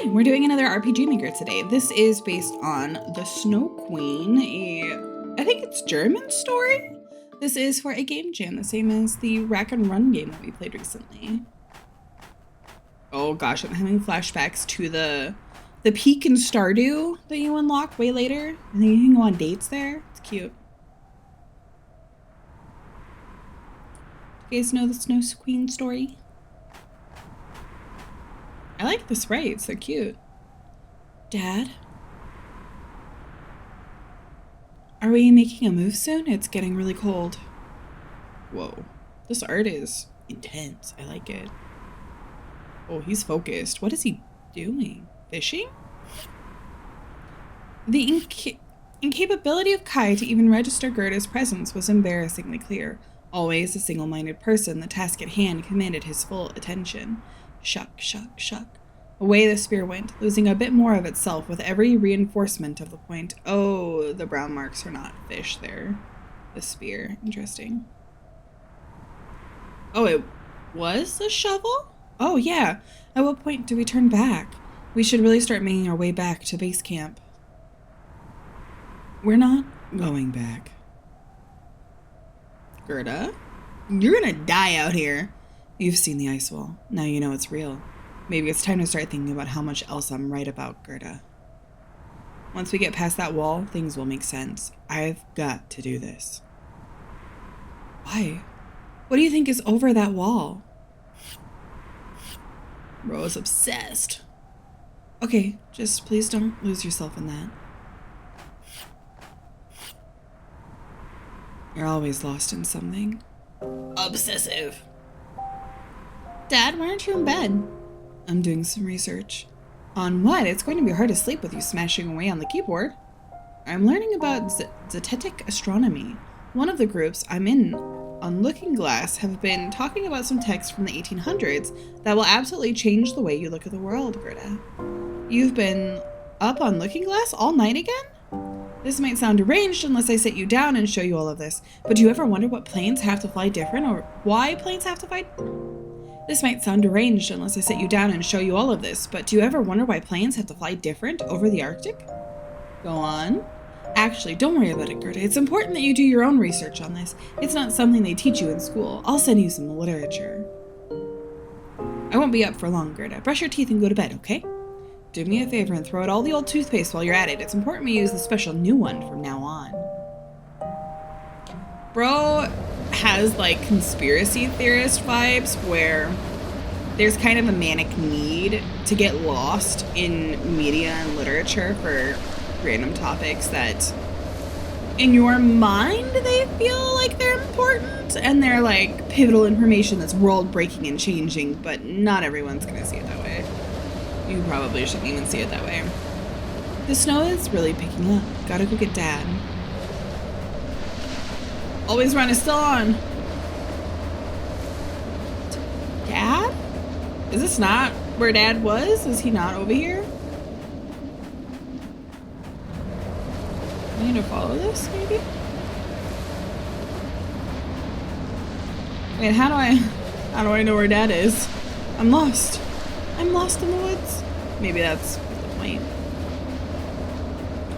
Hi, we're doing another RPG Maker today. This is based on The Snow Queen, I think it's German story. This is for a game jam, the same as the Rack and Run game that we played recently. Oh gosh, I'm having flashbacks to the peak in Stardew that you unlock way later. I think you can go on dates there. It's cute. You guys know the Snow Queen story? I like the sprites, they're cute. Dad? Are we making a move soon? It's getting really cold. Whoa, this art is intense. I like it. Oh, he's focused. What is he doing? Fishing? The incapability of Kai to even register Gerda's presence was embarrassingly clear. Always a single-minded person, the task at hand commanded his full attention. Shuck, shuck, shuck. Away the spear went, losing a bit more of itself with every reinforcement of the point. Oh, the brown marks are not fish there. The spear. Interesting. Oh, it was a shovel? Oh, yeah. At what point do we turn back? We should really start making our way back to base camp. We're not going back. Gerda? You're gonna die out here. You've seen the ice wall. Now you know it's real. Maybe it's time to start thinking about how much else I'm right about, Gerda. Once we get past that wall, things will make sense. I've got to do this. Why? What do you think is over that wall? Ro's obsessed. Okay, just please don't lose yourself in that. You're always lost in something. Obsessive. Dad, why aren't you in bed? I'm doing some research. On what? It's going to be hard to sleep with you smashing away on the keyboard. I'm learning about zetetic astronomy. One of the groups I'm in on Looking Glass have been talking about some texts from the 1800s that will absolutely change the way you look at the world, Gerda. You've been up on Looking Glass all night again? This might sound deranged unless I sit you down and show you all of this, but do you ever wonder what planes have to fly different or why planes have to fly? This might sound deranged unless I sit you down and show you all of this, but do you ever wonder why planes have to fly different over the Arctic? Go on. Actually, don't worry about it, Gerda. It's important that you do your own research on this. It's not something they teach you in school. I'll send you some literature. I won't be up for long, Gerda. Brush your teeth and go to bed, okay? Do me a favor and throw out all the old toothpaste while you're at it. It's important we use the special new one from now on. Bro has like conspiracy theorist vibes where there's kind of a manic need to get lost in media and literature for random topics that in your mind they feel like they're important and they're like pivotal information that's world breaking and changing, but not everyone's gonna see it that way. You probably shouldn't even see it that way. The snow is really picking up. Gotta go get Dad. Always Run is still on. Dad? Is this not where Dad was? Is he not over here? I need to follow this, maybe? Wait, how do I know where Dad is? I'm lost. I'm lost in the woods. Maybe that's the point.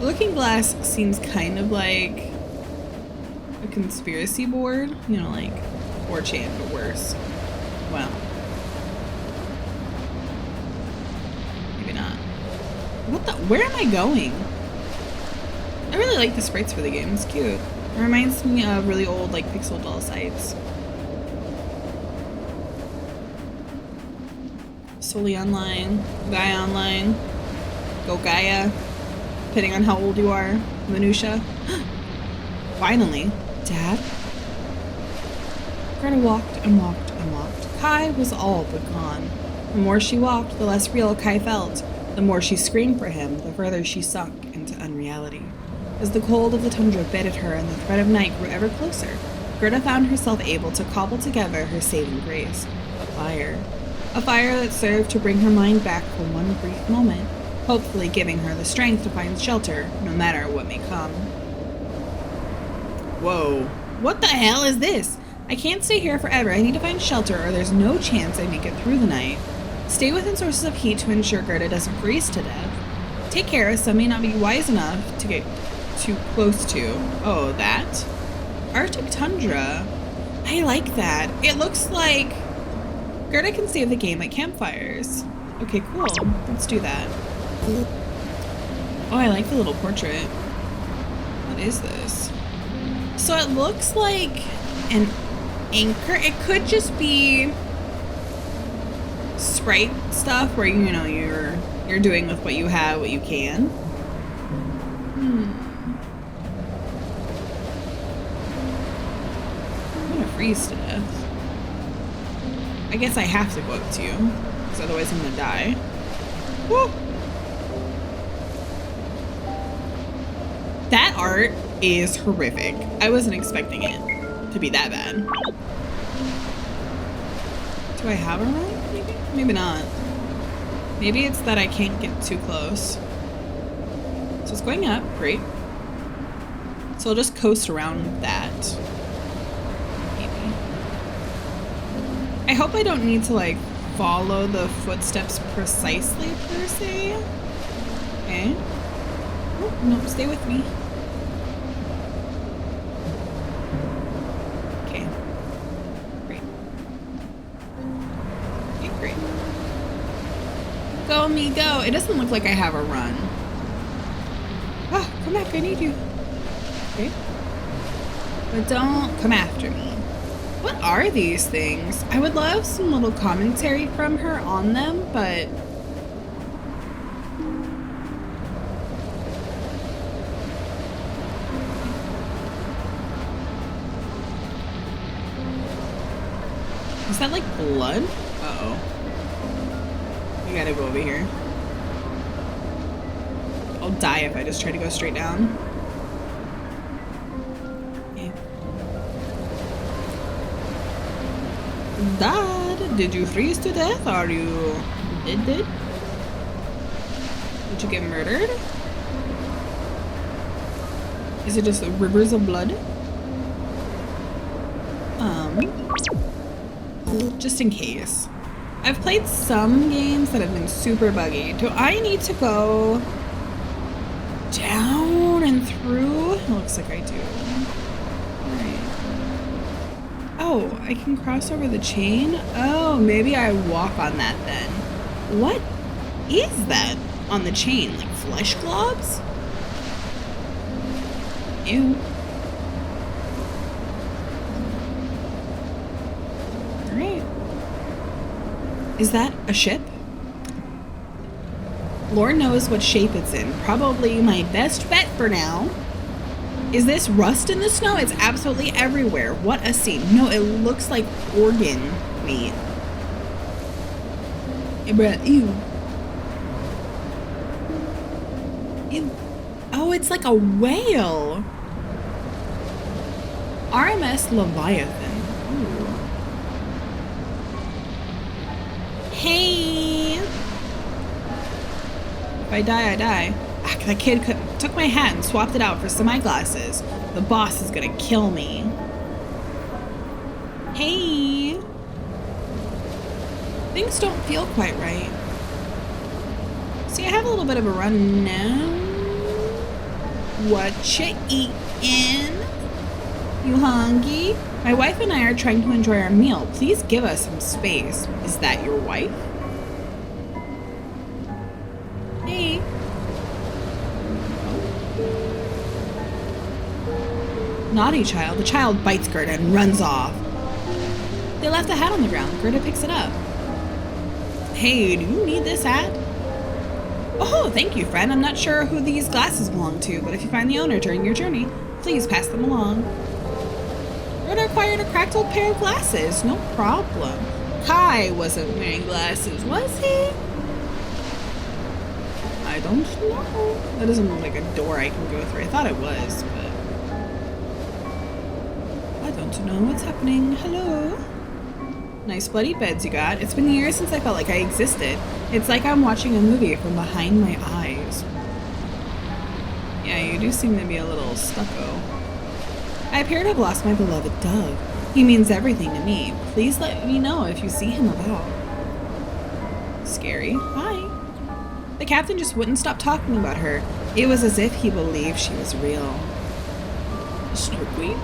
Looking Glass seems kind of like a conspiracy board, you know, like 4chan, but worse. Wow. Maybe not. What the? Where am I going? I really like the sprites for the game. It's cute. It reminds me of really old, like, pixel doll sites. Solely online. Gaia online. Go Gaia. Depending on how old you are. Minutia. Finally. Dad? Gerda walked and walked and walked. Kai was all but gone. The more she walked, the less real Kai felt. The more she screamed for him, the further she sunk into unreality. As the cold of the tundra bit at her and the threat of night grew ever closer, Gerda found herself able to cobble together her saving grace. A fire. A fire that served to bring her mind back for one brief moment, hopefully giving her the strength to find shelter, no matter what may come. Whoa. What the hell is this? I can't stay here forever. I need to find shelter or there's no chance I make it through the night. Stay within sources of heat to ensure Gerda doesn't freeze to death. Take care, some may not be wise enough to get too close to. Oh, that? Arctic tundra. I like that. It looks like Gerda can save the game at campfires. Okay, cool. Let's do that. Oh, I like the little portrait. What is this? So it looks like an anchor. It could just be sprite stuff where you know you're doing with what you have, what you can. I'm gonna freeze to death. I guess I have to go up to you, because otherwise I'm gonna die. Woo! That art is horrific. I wasn't expecting it to be that bad. Do I have a run? Maybe? Maybe not. Maybe it's that I can't get too close. So it's going up. Great. So I'll just coast around with that. Maybe. I hope I don't need to, like, follow the footsteps precisely, per se. Okay. Oh, no, stay with me. Okay. Great. Okay, great. Go, me, go. It doesn't look like I have a run. Ah, come back, I need you. Okay. But don't come after me. What are these things? I would love some little commentary from her on them, but... Is that like blood? Uh-oh. We gotta go over here. I'll die if I just try to go straight down. Okay. Dad, did you freeze to death? Are you dead? Did you get murdered? Is it just rivers of blood? Just in case. I've played some games that have been super buggy. Do I need to go down and through? It looks like I do. Alright. Oh, I can cross over the chain? Oh, maybe I walk on that then. What is that on the chain? Like flesh globs? Ew. Is that a ship? Lord knows what shape it's in. Probably my best bet for now. Is this rust in the snow? It's absolutely everywhere. What a scene. No, it looks like organ meat. Ew. Ew. Oh, it's like a whale. RMS Leviathan. Ooh. Hey! If I die, I die. Ah, that kid took my hat and swapped it out for some eyeglasses. The boss is gonna kill me. Hey! Things don't feel quite right. See, I have a little bit of a run now. What you eatin'? You hungry? My wife and I are trying to enjoy our meal. Please give us some space. Is that your wife? Hey. Naughty child. The child bites Gerda and runs off. They left the hat on the ground. Gerda picks it up. Hey, do you need this hat? Oh, thank you, friend. I'm not sure who these glasses belong to, but if you find the owner during your journey, please pass them along. Gerda acquired a cracked old pair of glasses. No problem. Kai wasn't wearing glasses, was he? I don't know. That doesn't look like a door I can go through. I thought it was, but... I don't know what's happening. Hello? Nice bloody beds you got. It's been years since I felt like I existed. It's like I'm watching a movie from behind my eyes. Yeah, you do seem to be a little stucco. I appear to have lost my beloved dove. He means everything to me. Please let me know if you see him about. Scary. Hi. The captain just wouldn't stop talking about her. It was as if he believed she was real. Snow Queen?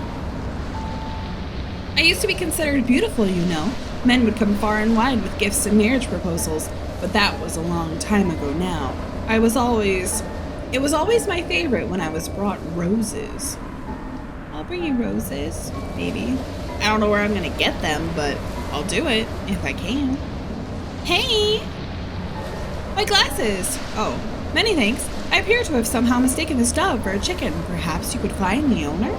I used to be considered beautiful, you know. Men would come far and wide with gifts and marriage proposals, but that was a long time ago now. It was always my favorite when I was brought roses. I'll bring you roses, baby. I don't know where I'm gonna get them, but I'll do it if I can. Hey! My glasses! Oh, many thanks. I appear to have somehow mistaken this dove for a chicken. Perhaps you could find the owner?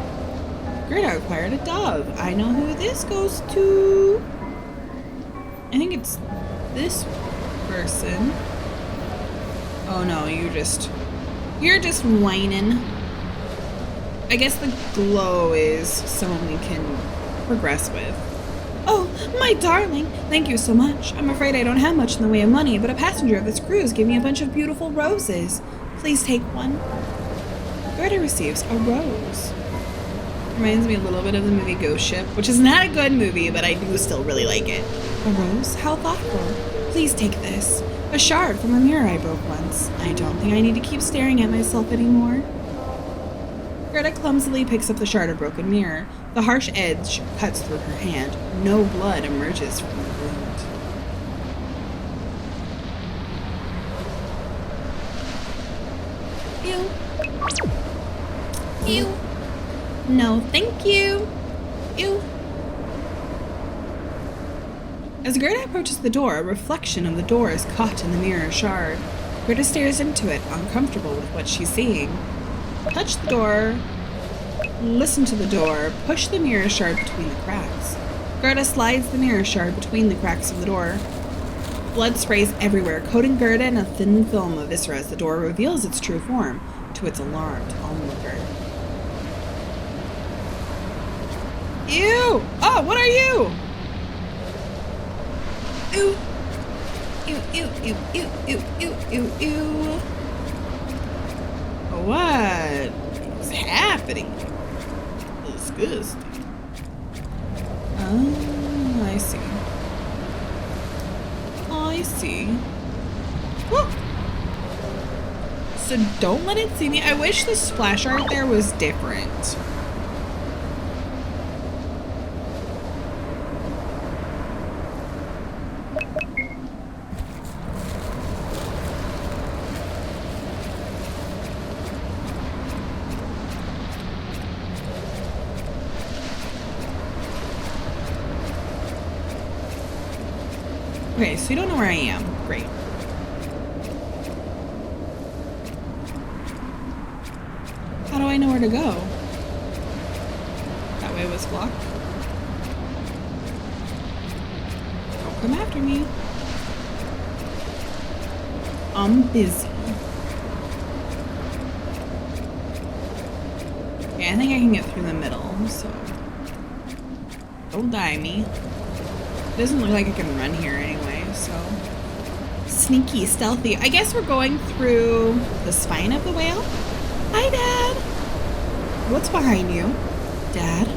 Gerda acquired a dove. I know who this goes to. I think it's this person. Oh no, you're just whining. I guess the glow is someone we can progress with. Oh, my darling, thank you so much. I'm afraid I don't have much in the way of money, but a passenger of this cruise gave me a bunch of beautiful roses. Please take one. Gerda receives a rose. Reminds me a little bit of the movie Ghost Ship, which is not a good movie, but I do still really like it. A rose? How thoughtful. Please take this. A shard from a mirror I broke once. I don't think I need to keep staring at myself anymore. Gerda clumsily picks up the shard of broken mirror. The harsh edge cuts through her hand. No blood emerges from the wound. Ew. Ew. No, thank you. Ew. As Gerda approaches the door, a reflection of the door is caught in the mirror shard. Gerda stares into it, uncomfortable with what she's seeing. Touch the door. Listen to the door. Push the mirror shard between the cracks. Gerda slides the mirror shard between the cracks of the door. Blood sprays everywhere, coating Gerda in a thin film of viscera as the door reveals its true form to its alarmed onlooker. Ew! Oh, what are you? Ew. Ew, ew, ew, ew, ew, ew, ew, ew. What is happening? Disgusting. Oh, I see. I see. Woo. So don't let it see me. I wish the splash art there was different. Okay, so you don't know where I am. Great. How do I know where to go? That way was blocked. Don't come after me. I'm busy. Okay, I think I can get through the middle, so don't die me. It doesn't look like I can run here anyway, so. Sneaky, stealthy. I guess we're going through the spine of the whale. Hi, Dad. What's behind you? Dad?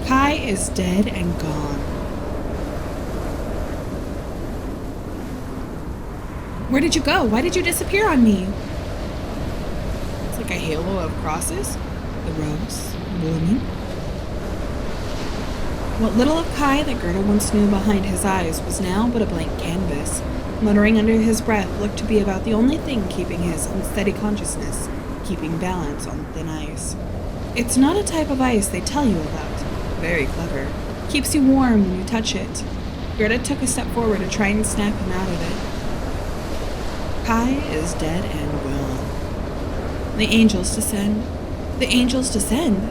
Kai is dead and gone. Where did you go? Why did you disappear on me? It's like a halo of crosses. The rose blooming. What little of Kai that Gerda once knew behind his eyes was now but a blank canvas. Muttering under his breath looked to be about the only thing keeping his unsteady consciousness, keeping balance on thin ice. It's not a type of ice they tell you about. Very clever. Keeps you warm when you touch it. Gerda took a step forward to try and snap him out of it. Kai is dead and gone. The angels descend. The angels descend.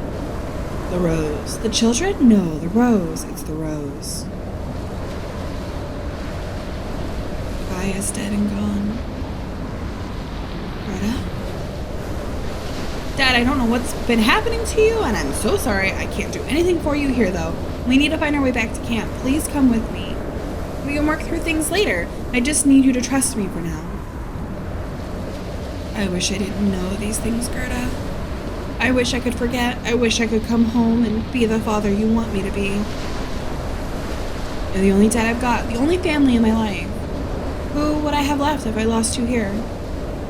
The rose. The children? No, the rose. It's the rose. Kai is dead and gone. Gerda? Dad, I don't know what's been happening to you, and I'm so sorry. I can't do anything for you here, though. We need to find our way back to camp. Please come with me. We can work through things later. I just need you to trust me for now. I wish I didn't know these things, Gerda. I wish I could forget. I wish I could come home and be the father you want me to be. You're the only dad I've got, the only family in my life. Who would I have left if I lost you here?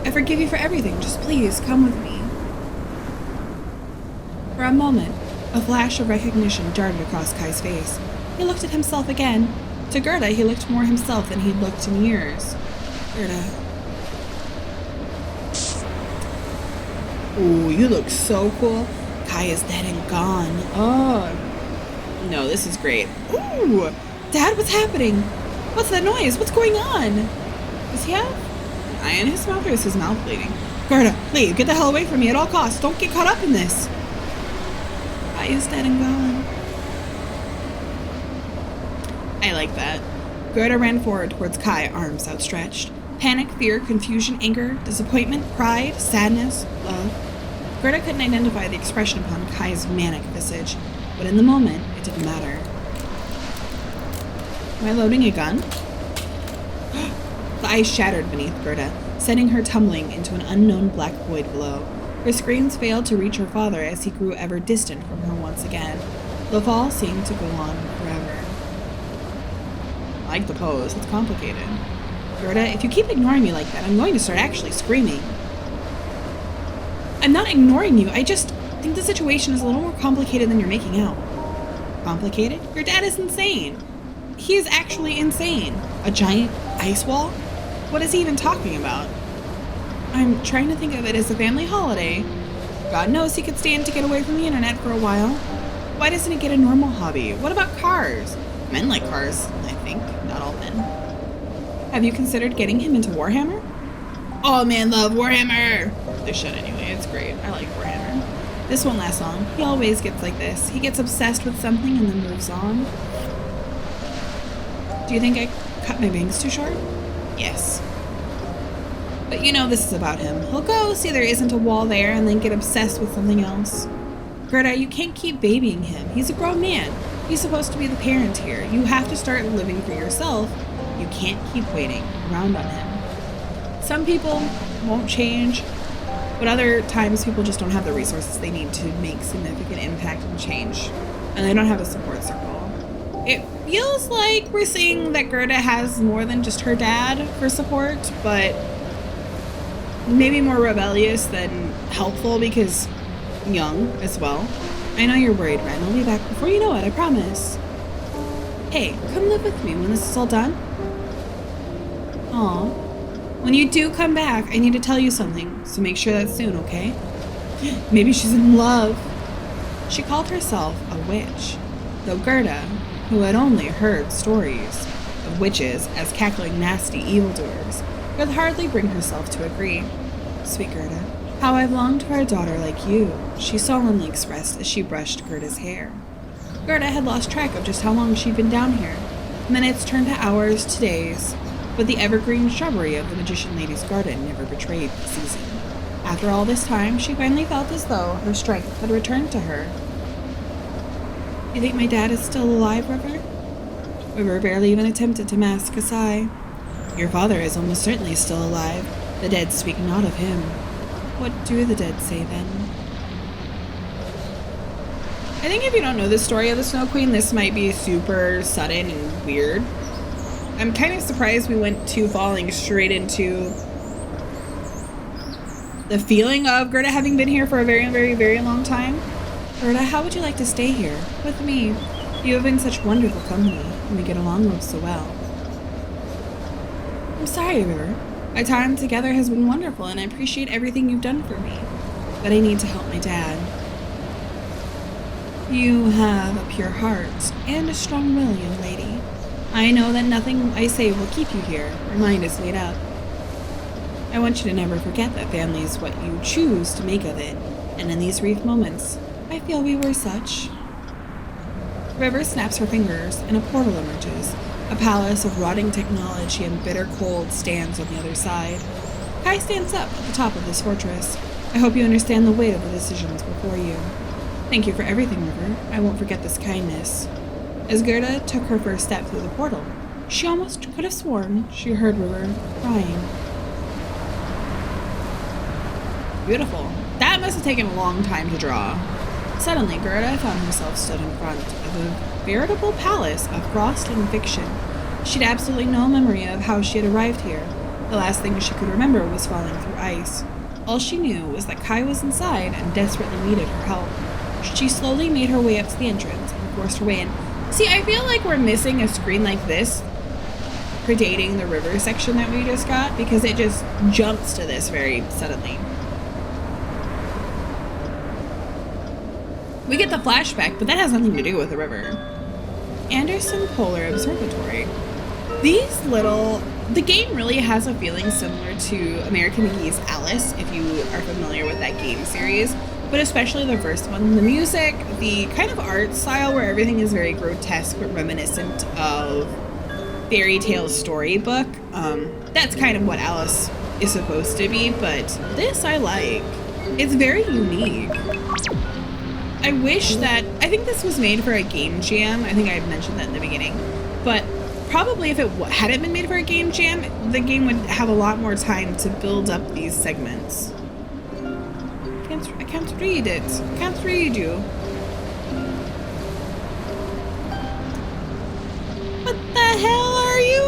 I forgive you for everything. Just please, come with me. For a moment, a flash of recognition darted across Kai's face. He looked at himself again. To Gerda, he looked more himself than he'd looked in years. Gerda. Ooh, you look so cool. Kai is dead and gone. Oh. No, this is great. Ooh! Dad, what's happening? What's that noise? What's going on? Does he have an eye in his mouth or is his mouth bleeding? Gerda, leave. Get the hell away from me at all costs. Don't get caught up in this. Kai is dead and gone. I like that. Gerda ran forward towards Kai, arms outstretched. Panic, fear, confusion, anger, disappointment, pride, sadness, love. Gerda couldn't identify the expression upon Kai's manic visage, but in the moment, it didn't matter. Am I loading a gun? The ice shattered beneath Gerda, sending her tumbling into an unknown black void below. Her screams failed to reach her father as he grew ever distant from her once again. The fall seemed to go on forever. I like the pose. It's complicated. Gerda, if you keep ignoring me like that, I'm going to start actually screaming. I'm not ignoring you. I just think the situation is a little more complicated than you're making out. Complicated? Your dad is insane. He is actually insane. A giant ice wall? What is he even talking about? I'm trying to think of it as a family holiday. God knows he could stand to get away from the internet for a while. Why doesn't he get a normal hobby? What about cars? Men like cars, I think. Not all men. Have you considered getting him into Warhammer? All men love Warhammer! They should anyway, it's great. I like Warhammer. This won't last long. He always gets like this. He gets obsessed with something and then moves on. Do you think I cut my bangs too short? Yes. But you know this is about him. He'll go see there isn't a wall there and then get obsessed with something else. Gerda, you can't keep babying him. He's a grown man. He's supposed to be the parent here. You have to start living for yourself. You can't keep waiting around on him. Some people won't change, but other times people just don't have the resources they need to make significant impact and change. And they don't have a support circle. It feels like we're seeing that Gerda has more than just her dad for support, but maybe more rebellious than helpful because young as well. I know you're worried, Ren. I'll be back before you know it, I promise. Hey, come live with me when this is all done. Aw. When you do come back, I need to tell you something, so make sure that's soon, okay? Maybe she's in love. She called herself a witch, though Gerda, who had only heard stories of witches as cackling nasty evildoers, could hardly bring herself to agree. Sweet Gerda, how I've longed for a daughter like you, she solemnly expressed as she brushed Gerda's hair. Gerda had lost track of just how long she'd been down here. Minutes turned to hours to days, but the evergreen shrubbery of the magician lady's garden never betrayed the season. After all this time, she finally felt as though her strength had returned to her. You think my dad is still alive, River? River barely even attempted to mask a sigh. Your father is almost certainly still alive. The dead speak not of him. What do the dead say then? I think if you don't know the story of the Snow Queen, this might be super sudden and weird. I'm kind of surprised we went to falling straight into the feeling of Gerda having been here for a very, very, very long time. Gerda, how would you like to stay here with me? You have been such wonderful company, and we get along so well. I'm sorry, River. My time together has been wonderful, and I appreciate everything you've done for me. But I need to help my dad. You have a pure heart and a strong will, young lady. I know that nothing I say will keep you here. Your mind is made up. I want you to never forget that family is what you choose to make of it, and in these brief moments, I feel we were such. River snaps her fingers, and a portal emerges. A palace of rotting technology and bitter cold stands on the other side. Kai stands up at the top of this fortress. I hope you understand the weight of the decisions before you. Thank you for everything, River. I won't forget this kindness. As Gerda took her first step through the portal, she almost could have sworn she heard River crying. Beautiful. That must have taken a long time to draw. Suddenly, Gerda found herself stood in front of a veritable palace of frost and fiction. She'd absolutely no memory of how she had arrived here. The last thing she could remember was falling through ice. All she knew was that Kai was inside and desperately needed her help. She slowly made her way up to the entrance and forced her way in. See, I feel like we're missing a screen like this predating the river section that we just got, because it just jumps to this very suddenly. We get the flashback, but that has nothing to do with the river. Anderson Polar Observatory. The game really has a feeling similar to American McGee's Alice, if you are familiar with that game series, but especially the first one. The music, the kind of art style where everything is very grotesque but reminiscent of fairy tale storybook. That's kind of what Alice is supposed to be, but this I like. It's very unique. I think this was made for a game jam. I think I mentioned that in the beginning, but probably if it hadn't been made for a game jam, the game would have a lot more time to build up these segments. I can't read it. I can't read you. What the hell are you?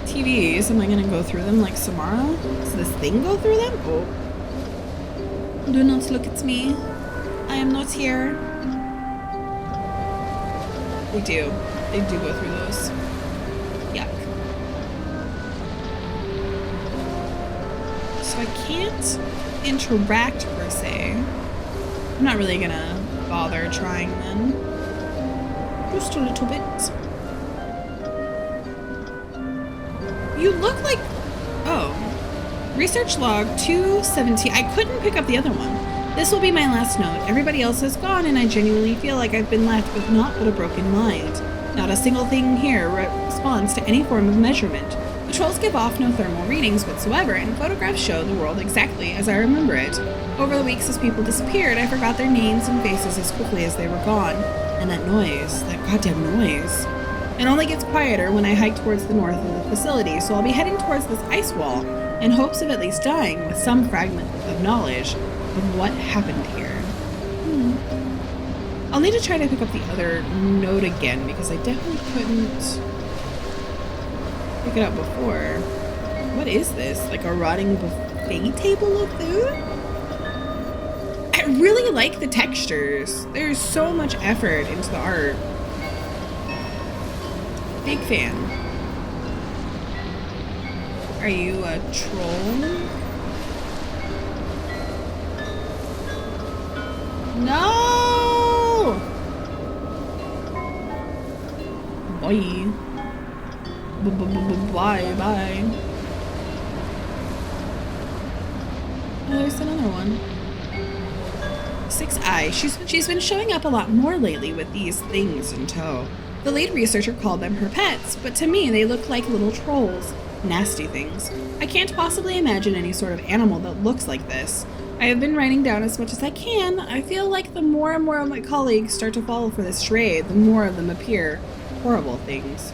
TVs, am I gonna go through them like Samara? Does this thing go through them? Oh. Do not look at me. I am not here. They do go through those. Yuck. So I can't interact per se. I'm not really gonna bother trying then. Just a little bit. You look like... Oh. Research log 217. I couldn't pick up the other one. This will be my last note. Everybody else has gone, and I genuinely feel like I've been left with naught but a broken mind. Not a single thing here responds to any form of measurement. The trolls give off no thermal readings whatsoever, and photographs show the world exactly as I remember it. Over the weeks as people disappeared, I forgot their names and faces as quickly as they were gone. And that noise, that goddamn noise. It only gets quieter when I hike towards the north of the facility, so I'll be heading towards this ice wall in hopes of at least dying with some fragment of knowledge of what happened here. I'll need to try to pick up the other note again because I definitely couldn't pick it up before. What is this? Like a rotting buffet table of food? I really like the textures. There's so much effort into the art. Big fan. Are you a troll? No! Bye. Bye. Oh, there's another one. 6i. She's been showing up a lot more lately with these things in tow. The lead researcher called them her pets, but to me they look like little trolls. Nasty things. I can't possibly imagine any sort of animal that looks like this. I have been writing down as much as I can. I feel like the more and more of my colleagues start to fall for this charade, the more of them appear horrible things.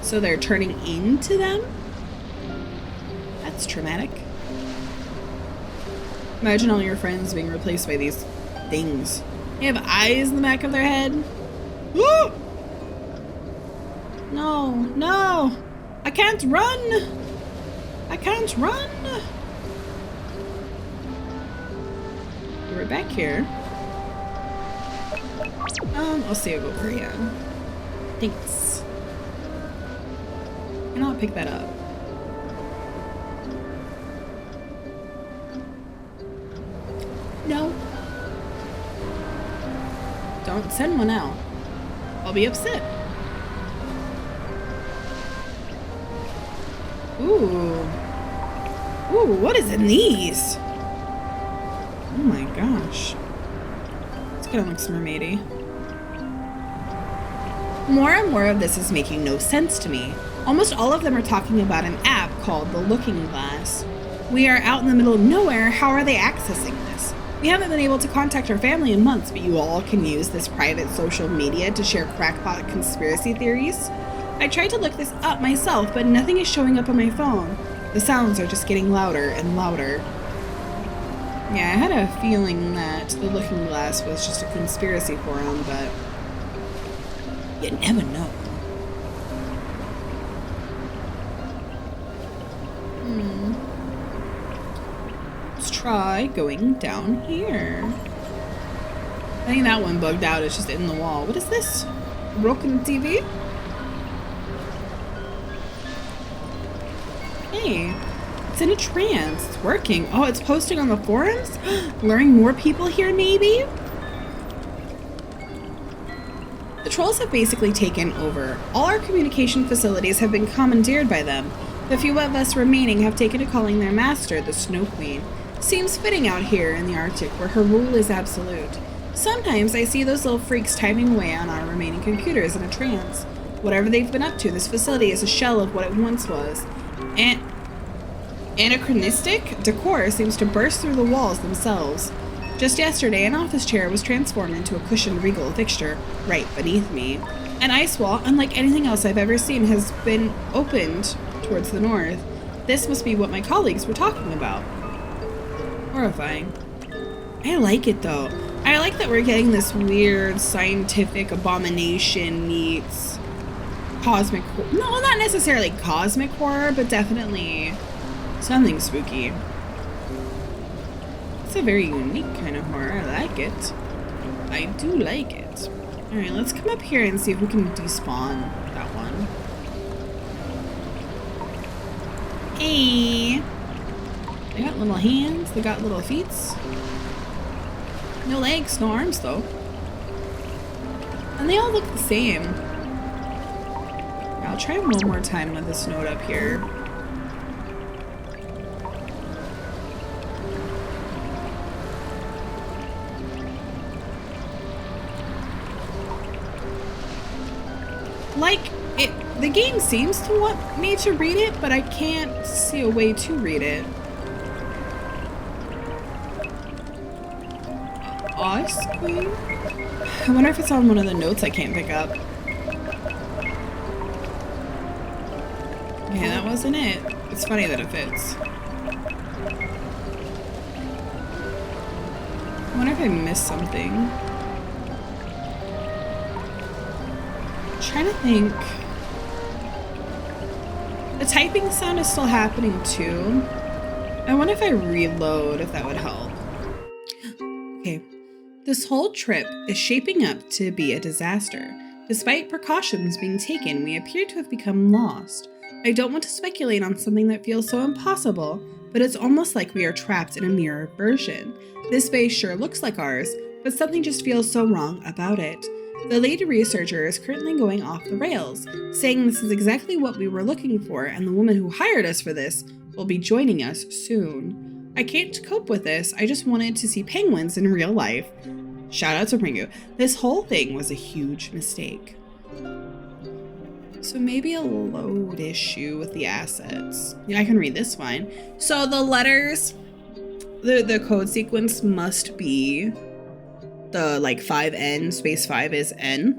So they're turning into them? That's traumatic. Imagine all your friends being replaced by these things. They have eyes in the back of their head. Woo! No! I can't run! I can't run! We're back here. I'll save over, yeah. Thanks. And I'll pick that up. No. Don't send one out. I'll be upset. Ooh, what is in these? Oh my gosh. This kind of looks mermaidy. More and more of this is making no sense to me. Almost all of them are talking about an app called the Looking Glass. We are out in the middle of nowhere. How are they accessing this? We haven't been able to contact our family in months, but you all can use this private social media to share crackpot conspiracy theories. I tried to look this up myself, but nothing is showing up on my phone. The sounds are just getting louder and louder. Yeah, I had a feeling that the Looking Glass was just a conspiracy forum, but You never know. Let's try going down here. I think that one bugged out. It's just in the wall. What is this? Broken TV? Hey, it's in a trance. It's working. Oh, it's posting on the forums? Luring more people here, maybe? The trolls have basically taken over. All our communication facilities have been commandeered by them. The few of us remaining have taken to calling their master the Snow Queen. Seems fitting out here in the Arctic, where her rule is absolute. Sometimes I see those little freaks typing away on our remaining computers in a trance. Whatever they've been up to, this facility is a shell of what it once was. Anachronistic decor seems to burst through the walls themselves. Just yesterday, an office chair was transformed into a cushioned regal fixture right beneath me. An ice wall, unlike anything else I've ever seen, has been opened towards the north. This must be what my colleagues were talking about. Horrifying. I like it though. I like that we're getting this weird scientific abomination meets cosmic horror. No, not necessarily cosmic horror, but definitely something spooky. It's a very unique kind of horror. I like it. I do like it. Alright, let's come up here and see if we can despawn that one. Hey! They got little hands, they got little feet. No legs, no arms though. And they all look the same. I'll try one more time with this note up here. Like, the game seems to want me to read it, but I can't see a way to read it. Ice Queen? I wonder if it's on one of the notes I can't pick up. Yeah, that wasn't it. It's funny that it fits. I wonder if I missed something. I'm trying to think. The typing sound is still happening too. I wonder if I reload, if that would help. Okay. This whole trip is shaping up to be a disaster. Despite precautions being taken, we appear to have become lost. I don't want to speculate on something that feels so impossible, but it's almost like we are trapped in a mirror version. This base sure looks like ours, but something just feels so wrong about it. The lead researcher is currently going off the rails, saying this is exactly what we were looking for, and the woman who hired us for this will be joining us soon. I can't cope with this. I just wanted to see penguins in real life. Shout out to Pringu. This whole thing was a huge mistake. So maybe a load issue with the assets. Yeah, I can read this fine. So the letters, the code sequence must be the like 5N space 5 is N.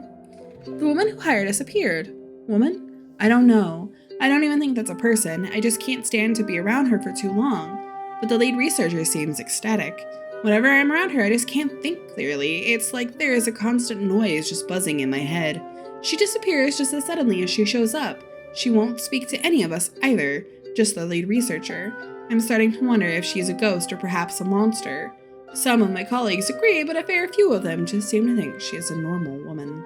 The woman who hired us appeared. Woman? I don't know. I don't even think that's a person. I just can't stand to be around her for too long. But the lead researcher seems ecstatic. Whenever I'm around her, I just can't think clearly. It's like there is a constant noise just buzzing in my head. She disappears just as suddenly as she shows up. She won't speak to any of us either, just the lead researcher. I'm starting to wonder if she is a ghost or perhaps a monster. Some of my colleagues agree, but a fair few of them just seem to think she is a normal woman.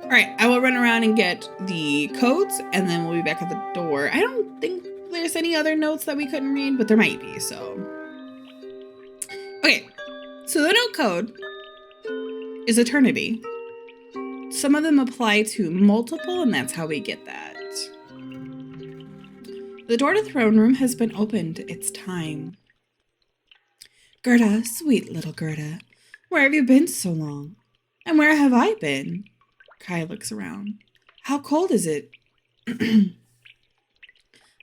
Alright, I will run around and get the codes, and then we'll be back at the door. I don't think there's any other notes that we couldn't read, but there might be, so. Okay, so the note code is eternity. Some of them apply to multiple, and that's how we get that. The door to the throne room has been opened. It's time. Gerda, sweet little Gerda, where have you been so long? And where have I been? Kai looks around. How cold is it?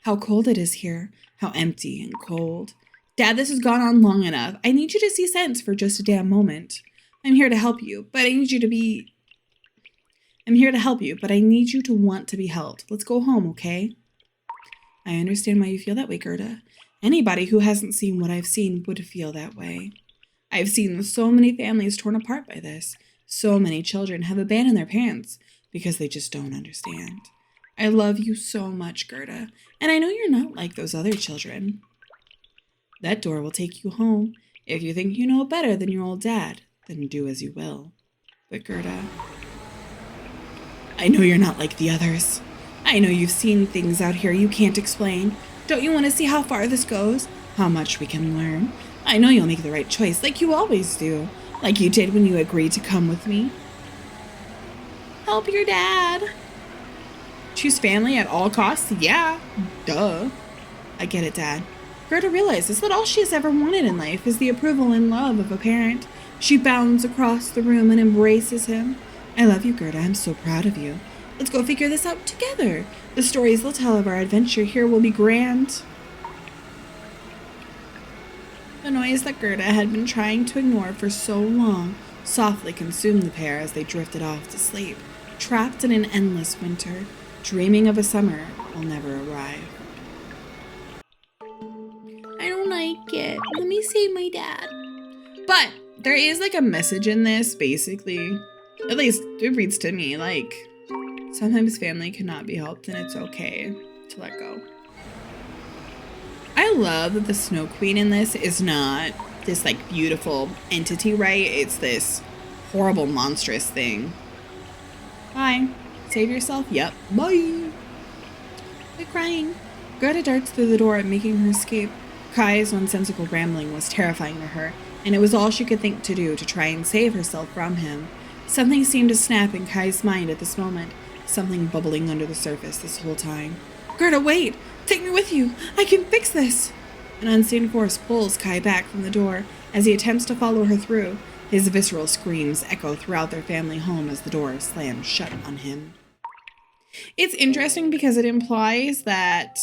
How cold it is here. How empty and cold. Dad, this has gone on long enough. I need you to see sense for just a damn moment. I'm here to help you, but I need you to want to be helped. Let's go home, okay? I understand why you feel that way, Gerda. Anybody who hasn't seen what I've seen would feel that way. I've seen so many families torn apart by this. So many children have abandoned their parents because they just don't understand. I love you so much, Gerda, and I know you're not like those other children. That door will take you home. If you think you know better than your old dad, then do as you will. But Gerda, I know you're not like the others. I know you've seen things out here you can't explain. Don't you want to see how far this goes? How much we can learn? I know you'll make the right choice, like you always do. Like you did when you agreed to come with me. Help your dad. Choose family at all costs? Yeah, duh. I get it, Dad. Gerda realizes that all she has ever wanted in life is the approval and love of a parent. She bounds across the room and embraces him. I love you, Gerda. I'm so proud of you. Let's go figure this out together. The stories they'll tell of our adventure here will be grand. The noise that Gerda had been trying to ignore for so long softly consumed the pair as they drifted off to sleep, trapped in an endless winter, dreaming of a summer that will never arrive. I don't like it. Let me save my dad. But there is like a message in this, basically. At least it reads to me like, sometimes family cannot be helped and it's okay to let go. I love that the Snow Queen in this is not this like beautiful entity, right? It's this horrible, monstrous thing. Bye. Save yourself? Yep. Bye. Quit crying. Gerda darts through the door, making her escape. Kai's nonsensical rambling was terrifying to her, and it was all she could think to do to try and save herself from him. Something seemed to snap in Kai's mind at this moment, something bubbling under the surface this whole time. Gerda, wait! Take me with you! I can fix this! An unseen force pulls Kai back from the door as he attempts to follow her through. His visceral screams echo throughout their family home as the door slams shut on him. It's interesting because it implies that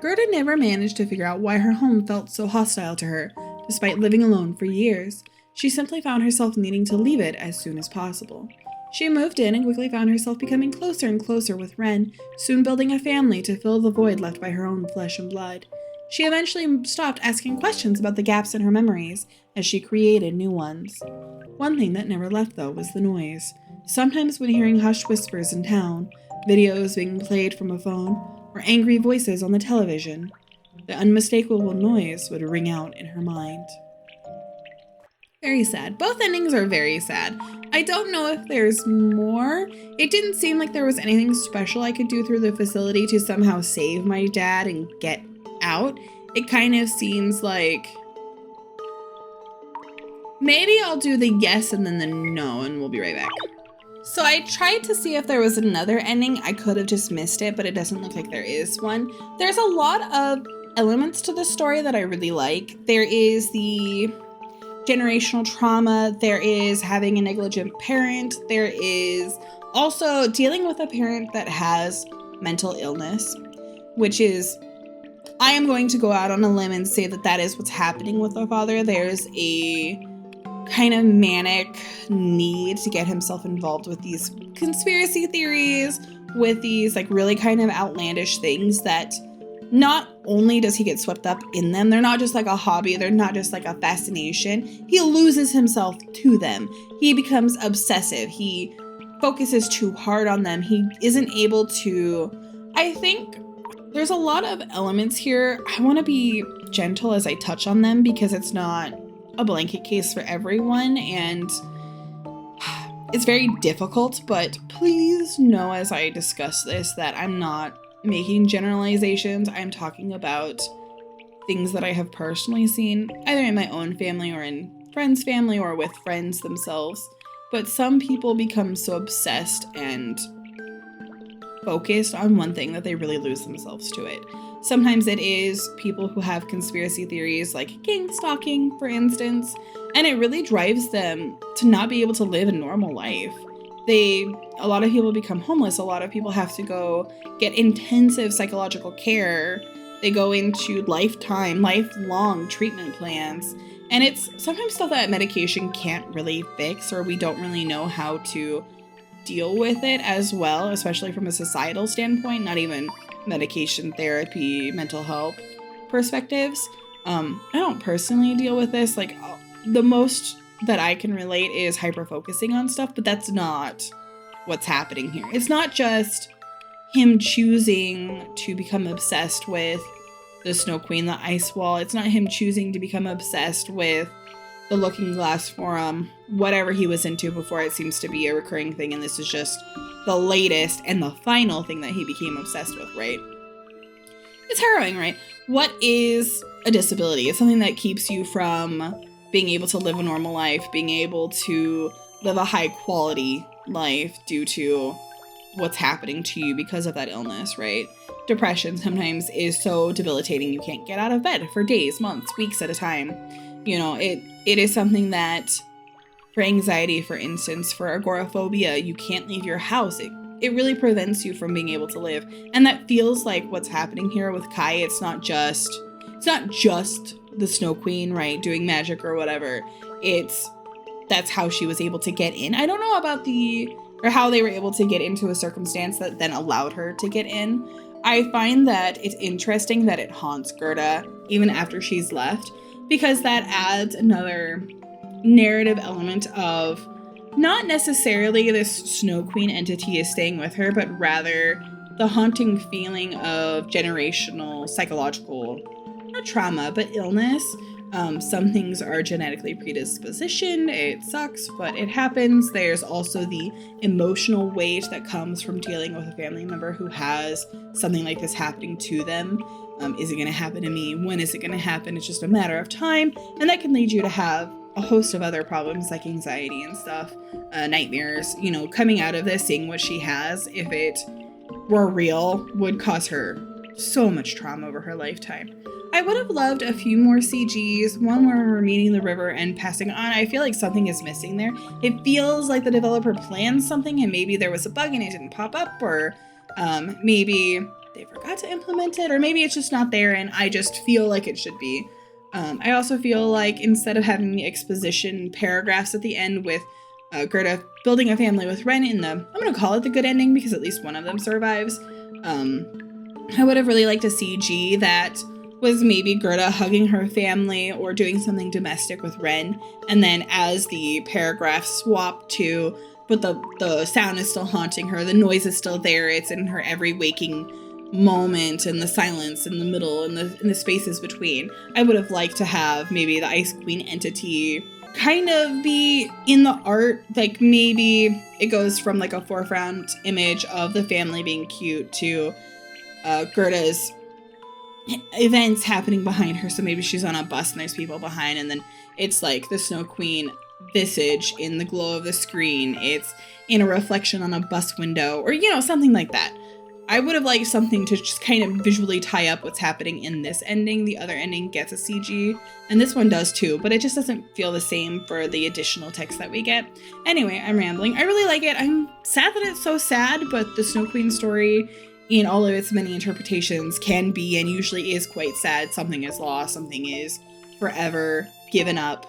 Gerda never managed to figure out why her home felt so hostile to her, despite living alone for years. She simply found herself needing to leave it as soon as possible. She moved in and quickly found herself becoming closer and closer with Ren, soon building a family to fill the void left by her own flesh and blood. She eventually stopped asking questions about the gaps in her memories as she created new ones. One thing that never left, though, was the noise. Sometimes when hearing hushed whispers in town, videos being played from a phone, or angry voices on the television, the unmistakable noise would ring out in her mind. Very sad. Both endings are very sad. I don't know if there's more. It didn't seem like there was anything special I could do through the facility to somehow save my dad and get out. It kind of seems like maybe I'll do the yes and then the no and we'll be right back. So I tried to see if there was another ending. I could have just missed it, but it doesn't look like there is one. There's a lot of elements to the story that I really like. There is the generational trauma, there is having a negligent parent, there is also dealing with a parent that has mental illness, which is, I am going to go out on a limb and say that that is what's happening with the father. There's a kind of manic need to get himself involved with these conspiracy theories, with these like really kind of outlandish things that not only does he get swept up in them, they're not just like a hobby, they're not just like a fascination. He loses himself to them. He becomes obsessive. He focuses too hard on them. He isn't able to, I think there's a lot of elements here. I want to be gentle as I touch on them because it's not a blanket case for everyone and it's very difficult, but please know as I discuss this that I'm not making generalizations. I'm talking about things that I have personally seen, either in my own family or in friends' family or with friends themselves. But some people become so obsessed and focused on one thing that they really lose themselves to it. Sometimes it is people who have conspiracy theories like gang stalking, for instance, and it really drives them to not be able to live a normal life. A lot of people become homeless. A lot of people have to go get intensive psychological care. They go into lifelong treatment plans. And it's sometimes stuff that medication can't really fix, or we don't really know how to deal with it as well, especially from a societal standpoint, not even medication, therapy, mental health perspectives. I don't personally deal with this. Like, the most that I can relate is hyper-focusing on stuff, but that's not what's happening here. It's not just him choosing to become obsessed with the Snow Queen, the Ice Wall. It's not him choosing to become obsessed with the Looking Glass Forum, whatever he was into before. It seems to be a recurring thing, and this is just the latest and the final thing that he became obsessed with, right? It's harrowing, right? What is a disability? It's something that keeps you from being able to live a normal life, being able to live a high quality life due to what's happening to you because of that illness, right? Depression sometimes is so debilitating you can't get out of bed for days, months, weeks at a time. You know, it is something that, for anxiety, for instance, for agoraphobia, you can't leave your house. It really prevents you from being able to live. And that feels like what's happening here with Kai. It's not just the Snow Queen, right, doing magic or whatever. That's how she was able to get in. I don't know about how they were able to get into a circumstance that then allowed her to get in. I find that it's interesting that it haunts Gerda even after she's left, because that adds another narrative element of not necessarily this Snow Queen entity is staying with her, but rather the haunting feeling of generational psychological, not trauma, but illness. Some things are genetically predispositioned. It sucks, but it happens. There's also the emotional weight that comes from dealing with a family member who has something like this happening to them. Is it going to happen to me? When is it going to happen? It's just a matter of time. And that can lead you to have a host of other problems like anxiety and stuff, nightmares, coming out of this, seeing what she has, if it were real, would cause her so much trauma over her lifetime. I would have loved a few more CGs, one where we're meeting the river and passing on. I feel like something is missing there. It feels like the developer planned something and maybe there was a bug and it didn't pop up, or maybe they forgot to implement it, or maybe it's just not there and I just feel like it should be. I also feel like instead of having the exposition paragraphs at the end with Gerda building a family with Ren I'm going to call it the good ending because at least one of them survives. I would have really liked a CG that was maybe Gerda hugging her family or doing something domestic with Ren. And then as the paragraphs swap to, but the sound is still haunting her, the noise is still there, it's in her every waking moment, and the silence in the middle and the spaces between. I would have liked to have maybe the Ice Queen entity kind of be in the art, like maybe it goes from like a foreground image of the family being cute to Gerda's events happening behind her. So maybe she's on a bus and there's people behind, and then it's like the Snow Queen visage in the glow of the screen. It's in a reflection on a bus window, or something like that. I would have liked something to just kind of visually tie up what's happening in this ending. The other ending gets a CG, and this one does too, but it just doesn't feel the same for the additional text that we get. Anyway, I'm rambling. I really like it. I'm sad that it's so sad, but the Snow Queen story, in all of its many interpretations, can be and usually is quite sad. Something is lost, something is forever given up.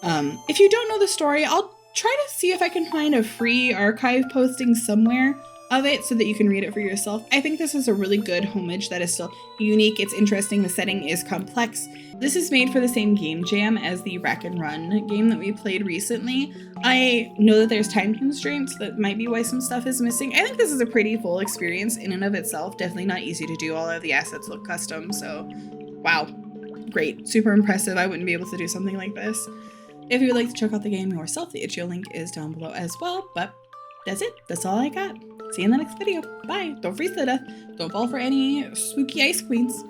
If you don't know the story, I'll try to see if I can find a free archive posting somewhere of it so that you can read it for yourself. I think this is a really good homage that is still unique. It's interesting. The setting is complex. This is made for the same game jam as the Rack and Run game that we played recently. I know that there's time constraints. That might be why some stuff is missing. I think this is a pretty full experience in and of itself. Definitely not easy to do. All of the assets look custom, so wow. Great. Super impressive. I wouldn't be able to do something like this. If you would like to check out the game yourself, the itch.io link is down below as well, but that's it. That's all I got. See you in the next video. Bye. Don't freeze to death. Don't fall for any spooky ice queens.